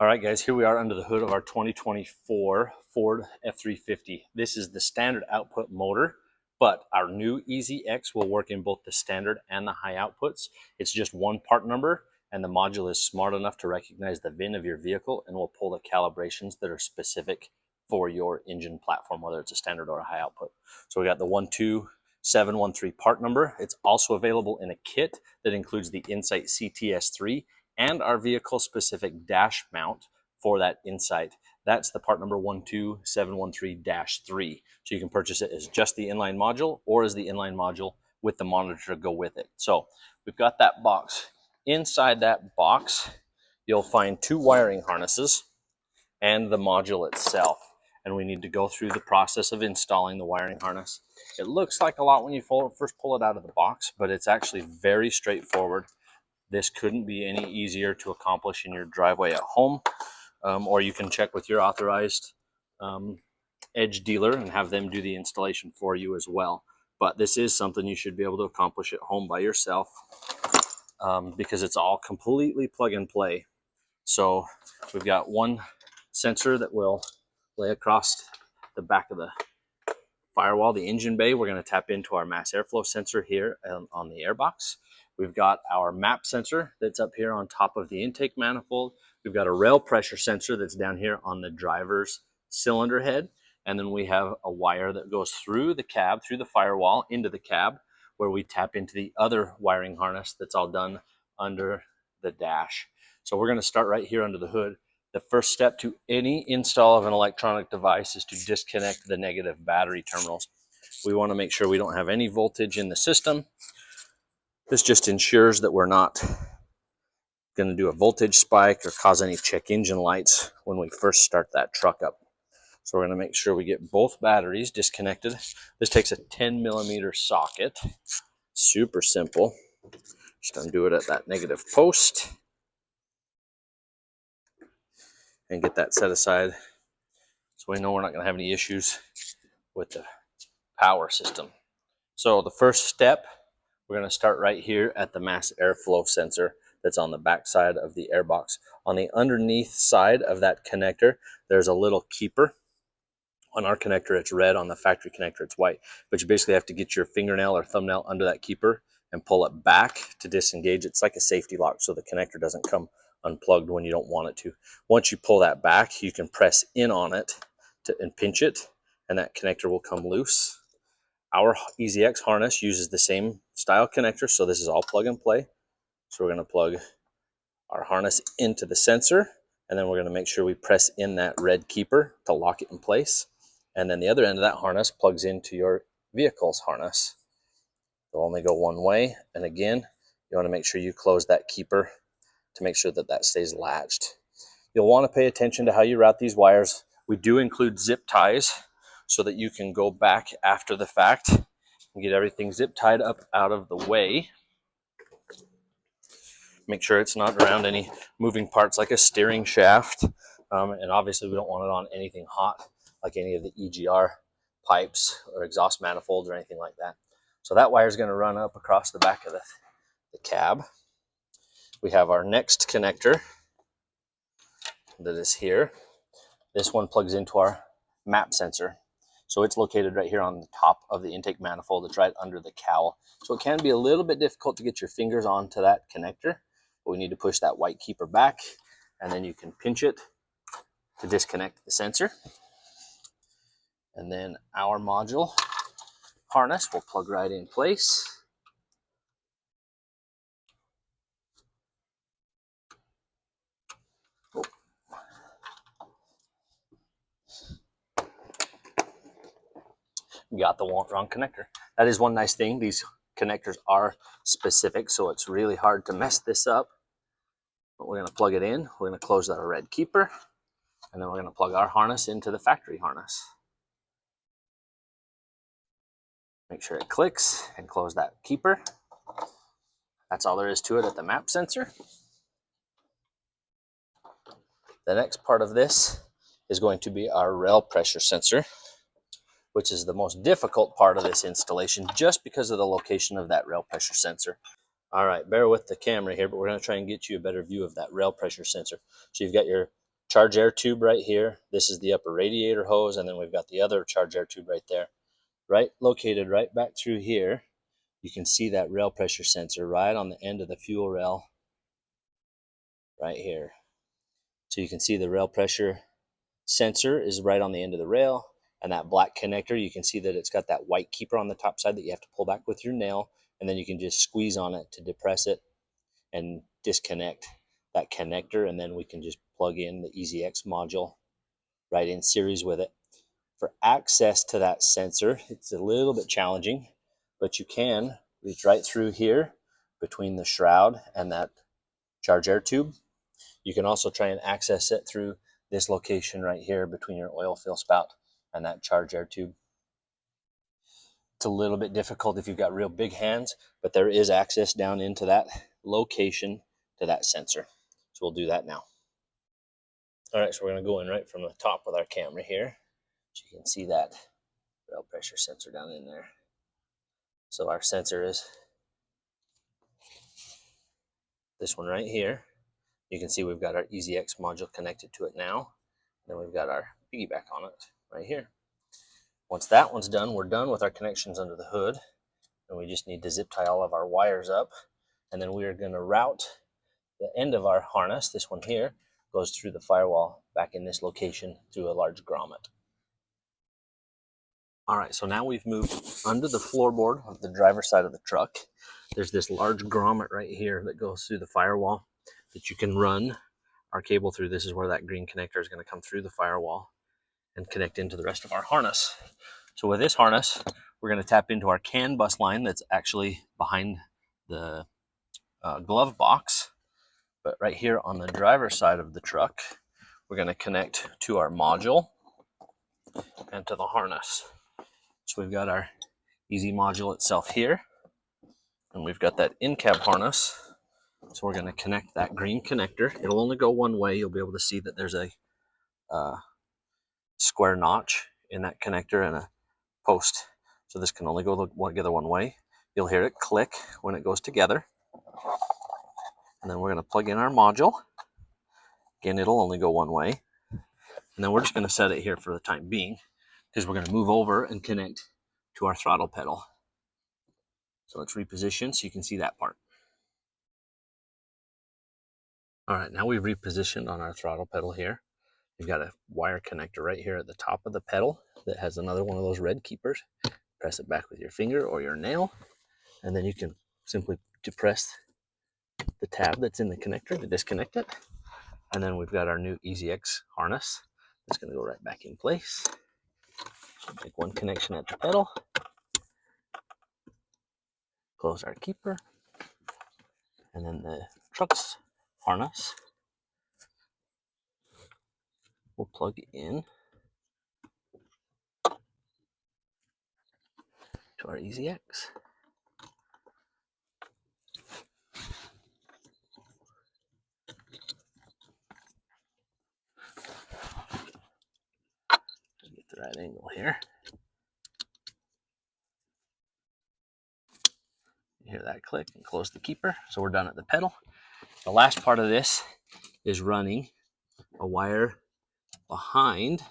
All right, guys, here we are under the hood of our 2024 Ford F350. This is the standard output motor, but our new EZX will work in both the standard and the high outputs. It's just one part number, and the module is smart enough to recognize the VIN of your vehicle and will pull the calibrations that are specific for your engine platform, whether it's a standard or a high output. So we got the 12713 part number. It's also available in a kit that includes the Insight CTS3 and our vehicle specific dash mount for that Insight. That's the part number 12713-3. So you can purchase it as just the inline module or as the inline module with the monitor to go with it. So we've got that box. Inside that box, you'll find two wiring harnesses and the module itself. And we need to go through the process of installing the wiring harness. It looks like a lot when you first pull it out of the box, but it's actually very straightforward. This couldn't be any easier to accomplish in your driveway at home, or you can check with your authorized Edge dealer and have them do the installation for you as well. But this is something you should be able to accomplish at home by yourself because it's all completely plug and play. So we've got one sensor that will lay across the back of the firewall, the engine bay. We're going to tap into our mass airflow sensor here on the airbox. We've got our MAF sensor that's up here on top of the intake manifold. We've got a rail pressure sensor that's down here on the driver's cylinder head. And then we have a wire that goes through the cab, through the firewall, into the cab, where we tap into the other wiring harness that's all done under the dash. So we're going to start right here under the hood. The first step to any install of an electronic device is to disconnect the negative battery terminals. We want to make sure we don't have any voltage in the system. This just ensures that we're not going to do a voltage spike or cause any check engine lights when we first start that truck up. So we're going to make sure we get both batteries disconnected. This takes a 10mm socket. Super simple. Just undo it at that negative post and get that set aside so we know we're not going to have any issues with the power system. So the first step, we're going to start right here at the mass airflow sensor that's on the back side of the airbox. On the underneath side of that connector, there's a little keeper. On our connector, it's red. On the factory connector, it's white. But you basically have to get your fingernail or thumbnail under that keeper and pull it back to disengage. It's like a safety lock, so the connector doesn't come unplugged when you don't want it to. Once you pull that back, you can press in on it and pinch it, and that connector will come loose. Our EZX harness uses the same style connector, so this is all plug and play. So we're going to plug our harness into the sensor, and then we're going to make sure we press in that red keeper to lock it in place. And then the other end of that harness plugs into your vehicle's harness. It'll only go one way, and again, you want to make sure you close that keeper to make sure that that stays latched. You'll want to pay attention to how you route these wires. We do include zip ties so that you can go back after the fact and get everything zip tied up out of the way. Make sure it's not around any moving parts like a steering shaft. And obviously we don't want it on anything hot like any of the EGR pipes or exhaust manifolds or anything like that. So that wire is going to run up across the back of the cab. We have our next connector that is here. This one plugs into our MAF sensor. So it's located right here on the top of the intake manifold. It's right under the cowl. So it can be a little bit difficult to get your fingers onto that connector, but we need to push that white keeper back, and then you can pinch it to disconnect the sensor. And then our module harness will plug right in place. You got the wrong connector. That is one nice thing. These connectors are specific, so it's really hard to mess this up. But we're going to plug it in. We're going to close that red keeper, and then we're going to plug our harness into the factory harness. Make sure it clicks and close that keeper. That's all there is to it at the MAF sensor. The next part of this is going to be our rail pressure sensor, which is the most difficult part of this installation just because of the location of that rail pressure sensor. All right, bear with the camera here, but we're going to try and get you a better view of that rail pressure sensor. So you've got your charge air tube right here. This is the upper radiator hose, and then we've got the other charge air tube right there. Right, located right back through here, you can see that rail pressure sensor right on the end of the fuel rail right here. So you can see the rail pressure sensor is right on the end of the rail, and that black connector, you can see that it's got that white keeper on the top side that you have to pull back with your nail, and then you can just squeeze on it to depress it and disconnect that connector, and then we can just plug in the EZX module right in series with it. For access to that sensor, it's a little bit challenging, but you can reach right through here between the shroud and that charge air tube. You can also try and access it through this location right here between your oil fill spout and that charge air tube. It's a little bit difficult if you've got real big hands, but there is access down into that location to that sensor. So we'll do that now. All right, so we're going to go in right from the top with our camera here. So you can see that rail pressure sensor down in there. So our sensor is this one right here. You can see we've got our EZX module connected to it now. Then we've got our piggyback on it right here. Once that one's done, we're done with our connections under the hood. And we just need to zip tie all of our wires up. And then we are going to route the end of our harness, this one here, goes through the firewall back in this location through a large grommet. All right, so now we've moved under the floorboard of the driver's side of the truck. There's this large grommet right here that goes through the firewall that you can run our cable through. This is where that green connector is going to come through the firewall and connect into the rest of our harness. So with this harness, we're going to tap into our CAN bus line that's actually behind the glove box. But right here on the driver's side of the truck, we're going to connect to our module and to the harness. So we've got our EZ module itself here, and we've got that in-cab harness. So we're going to connect that green connector. It'll only go one way. You'll be able to see that there's a square notch in that connector and a post. So this can only go together one way. You'll hear it click when it goes together. And then we're going to plug in our module. Again, it'll only go one way. And then we're just going to set it here for the time being, because we're going to move over and connect to our throttle pedal. So let's reposition so you can see that part. All right, now we've repositioned on our throttle pedal here. We've got a wire connector right here at the top of the pedal that has another one of those red keepers. Press it back with your finger or your nail, and then you can simply depress the tab that's in the connector to disconnect it. And then we've got our new EZX harness that's going to go right back in place. So make one connection at the pedal, close our keeper, and then the truck's harness will plug in to our EZX. Get the right angle here. You hear that click and close the keeper. So we're done at the pedal. The last part of this is running a wire behind.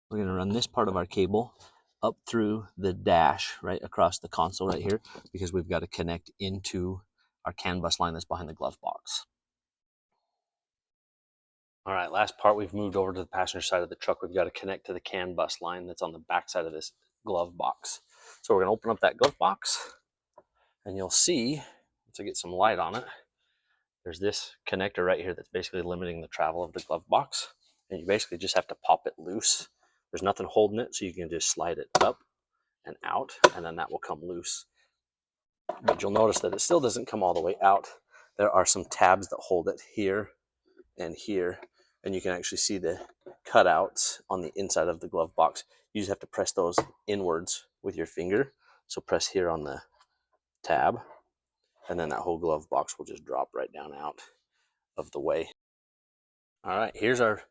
We're going to run this part of our cable up through the dash right across the console right here, because we've got to connect into our CAN bus line that's behind the glove box. All right, last part, we've moved over to the passenger side of the truck. We've got to connect to the CAN bus line that's on the back side of this glove box. So we're going to open up that glove box, and you'll see, once I get some light on it, there's this connector right here that's basically limiting the travel of the glove box. And you basically just have to pop it loose. There's nothing holding it, so you can just slide it up and out, and then that will come loose. But you'll notice that it still doesn't come all the way out. There are some tabs that hold it here and here, and you can actually see the cutouts on the inside of the glove box. You just have to press those inwards with your finger. So press here on the tab, and then that whole glove box will just drop right down out of the way. All right, here's our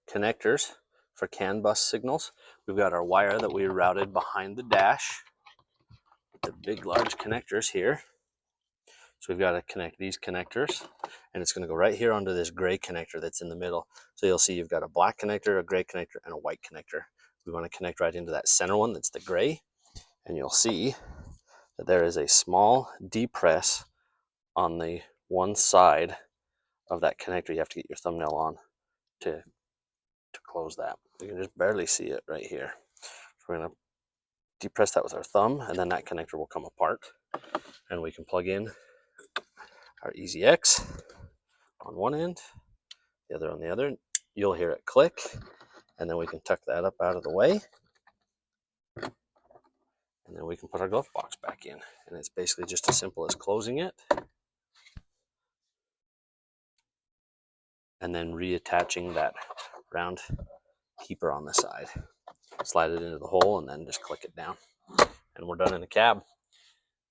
connectors for CAN bus signals. We've got our wire that we routed behind the dash, the big large connectors here. So we've got to connect these connectors, and it's going to go right here onto this gray connector that's in the middle. So you'll see you've got a black connector, a gray connector, and a white connector. We want to connect right into that center one that's the gray, and you'll see that there is a small depress on the one side of that connector. You have to get your thumbnail on to close that. You can just barely see it right here. So we're going to depress that with our thumb, and then that connector will come apart, and we can plug in our EZX on one end, the other on the other. You'll hear it click, and then we can tuck that up out of the way, and then we can put our glove box back in. And it's basically just as simple as closing it and then reattaching that round keeper on the side. Slide it into the hole and then just click it down, and we're done in the cab.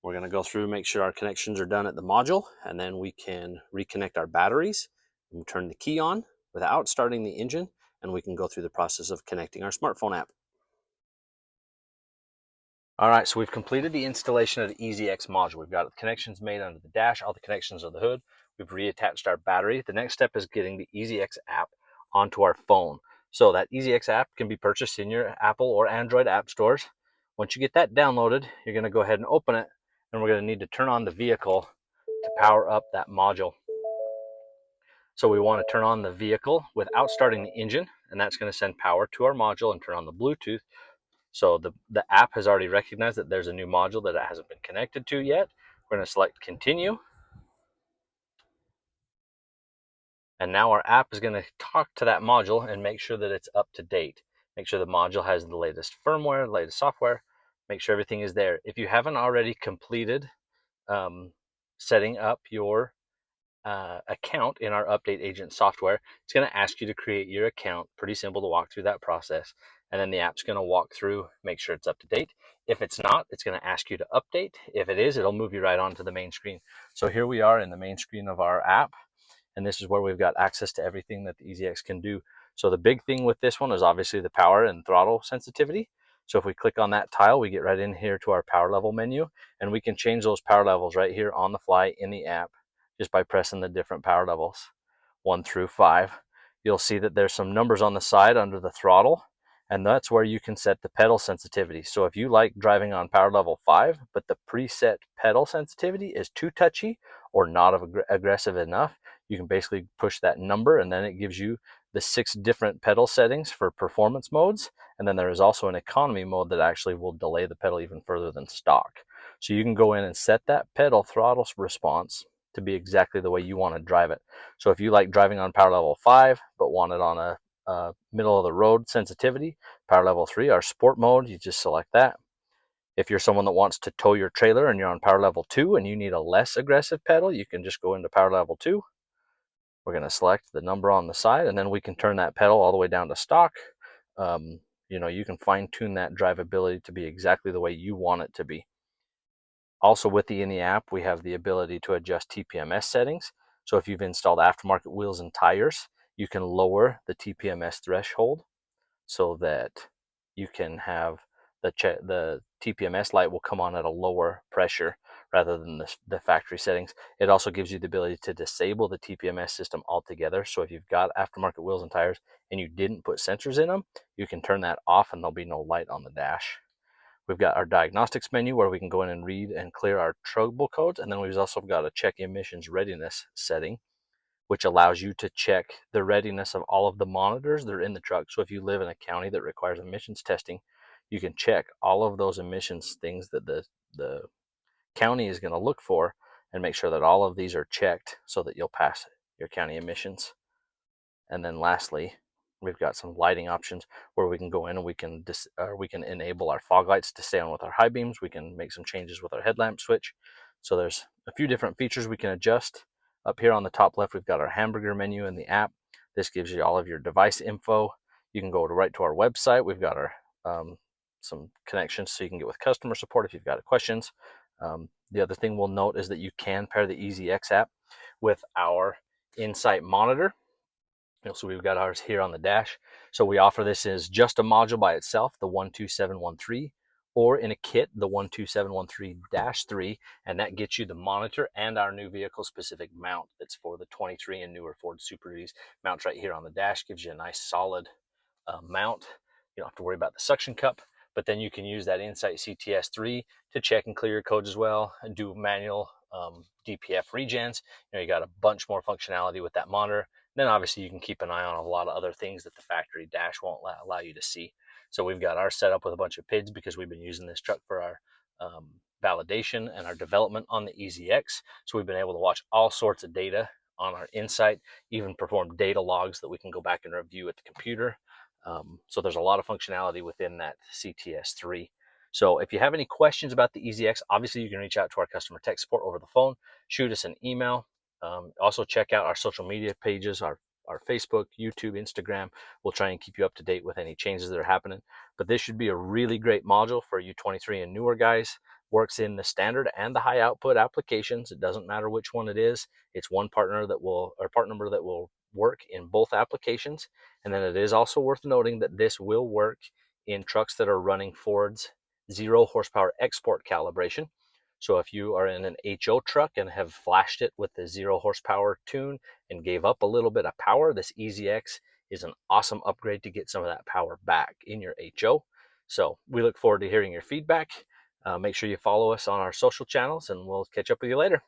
We're going to go through, make sure our connections are done at the module, and then we can reconnect our batteries and turn the key on without starting the engine, and we can go through the process of connecting our smartphone app. All right, so we've completed the installation of the EZX module. We've got the connections made under the dash, all the connections of the hood. We've reattached our battery. The next step is getting the EZX app onto our phone. So that EZX app can be purchased in your Apple or Android app stores. Once you get that downloaded, you're going to go ahead and open it, and we're going to need to turn on the vehicle to power up that module. So we want to turn on the vehicle without starting the engine, and that's going to send power to our module and turn on the Bluetooth. So the app has already recognized that there's a new module that it hasn't been connected to yet. We're going to select continue. And now our app is going to talk to that module and make sure that it's up to date. Make sure the module has the latest firmware, latest software. Make sure everything is there. If you haven't already completed setting up your account in our Update Agent software, it's going to ask you to create your account. Pretty simple to walk through that process. And then the app's going to walk through, make sure it's up to date. If it's not, it's going to ask you to update. If it is, it'll move you right onto the main screen. So here we are in the main screen of our app, and this is where we've got access to everything that the EZX can do. So the big thing with this one is obviously the power and throttle sensitivity. So if we click on that tile, we get right in here to our power level menu, and we can change those power levels right here on the fly in the app just by pressing the different power levels, 1 through 5. You'll see that there's some numbers on the side under the throttle, and that's where you can set the pedal sensitivity. So if you like driving on power level 5, but the preset pedal sensitivity is too touchy or not aggressive enough, you can basically push that number, and then it gives you the 6 different pedal settings for performance modes. And then there is also an economy mode that actually will delay the pedal even further than stock. So you can go in and set that pedal throttle response to be exactly the way you want to drive it. So if you like driving on power level 5 but want it on a middle of the road sensitivity, power level 3, our sport mode, you just select that. If you're someone that wants to tow your trailer and you're on power level 2 and you need a less aggressive pedal, you can just go into power level 2. We're going to select the number on the side, and then we can turn that pedal all the way down to stock. You can fine tune that drivability to be exactly the way you want it to be. Also in the app, we have the ability to adjust TPMS settings. So if you've installed aftermarket wheels and tires, you can lower the TPMS threshold so that you can have the TPMS light will come on at a lower pressure rather than the factory settings. It also gives you the ability to disable the TPMS system altogether. So if you've got aftermarket wheels and tires and you didn't put sensors in them, you can turn that off and there'll be no light on the dash. We've got our diagnostics menu where we can go in and read and clear our trouble codes. And then we've also got a check emissions readiness setting, which allows you to check the readiness of all of the monitors that are in the truck. So if you live in a county that requires emissions testing, you can check all of those emissions things that the county is going to look for and make sure that all of these are checked so that you'll pass your county emissions. And then lastly, we've got some lighting options where we can go in and we can enable our fog lights to stay on with our high beams. We can make some changes with our headlamp switch. So there's a few different features we can adjust. Up here on the top left, we've got our hamburger menu in the app. This gives you all of your device info. You can go right to our website. We've got our some connections so you can get with customer support if you've got questions. The other thing we'll note is that you can pair the EZX app with our Insight monitor. So we've got ours here on the dash. So we offer this as just a module by itself, the 12713, or in a kit, the 12713-3, and that gets you the monitor and our new vehicle specific mount that's for the 23 and newer Ford Super Duties. Mounts right here on the dash, gives you a nice solid mount. You don't have to worry about the suction cup, but then you can use that Insight CTS3 to check and clear your codes as well and do manual DPF regens. You got a bunch more functionality with that monitor. Then obviously you can keep an eye on a lot of other things that the factory dash won't allow you to see. So we've got our setup with a bunch of PIDs because we've been using this truck for our validation and our development on the EZX. So we've been able to watch all sorts of data on our Insight, even perform data logs that we can go back and review at the computer. So there's a lot of functionality within that CTS3. So if you have any questions about the EZX, obviously you can reach out to our customer tech support over the phone, shoot us an email. Also check out our social media pages, our Facebook, YouTube, Instagram. We'll try and keep you up to date with any changes that are happening. But this should be a really great module for you 23 and newer guys. Works in the standard and the high output applications. It doesn't matter which one it is. It's one partner that will, or part number that will work in both applications. And then it is also worth noting that this will work in trucks that are running Ford's 0 horsepower export calibration. So if you are in an HO truck and have flashed it with the 0 horsepower tune and gave up a little bit of power, this EZX is an awesome upgrade to get some of that power back in your HO. So we look forward to hearing your feedback. Make sure you follow us on our social channels, and we'll catch up with you later.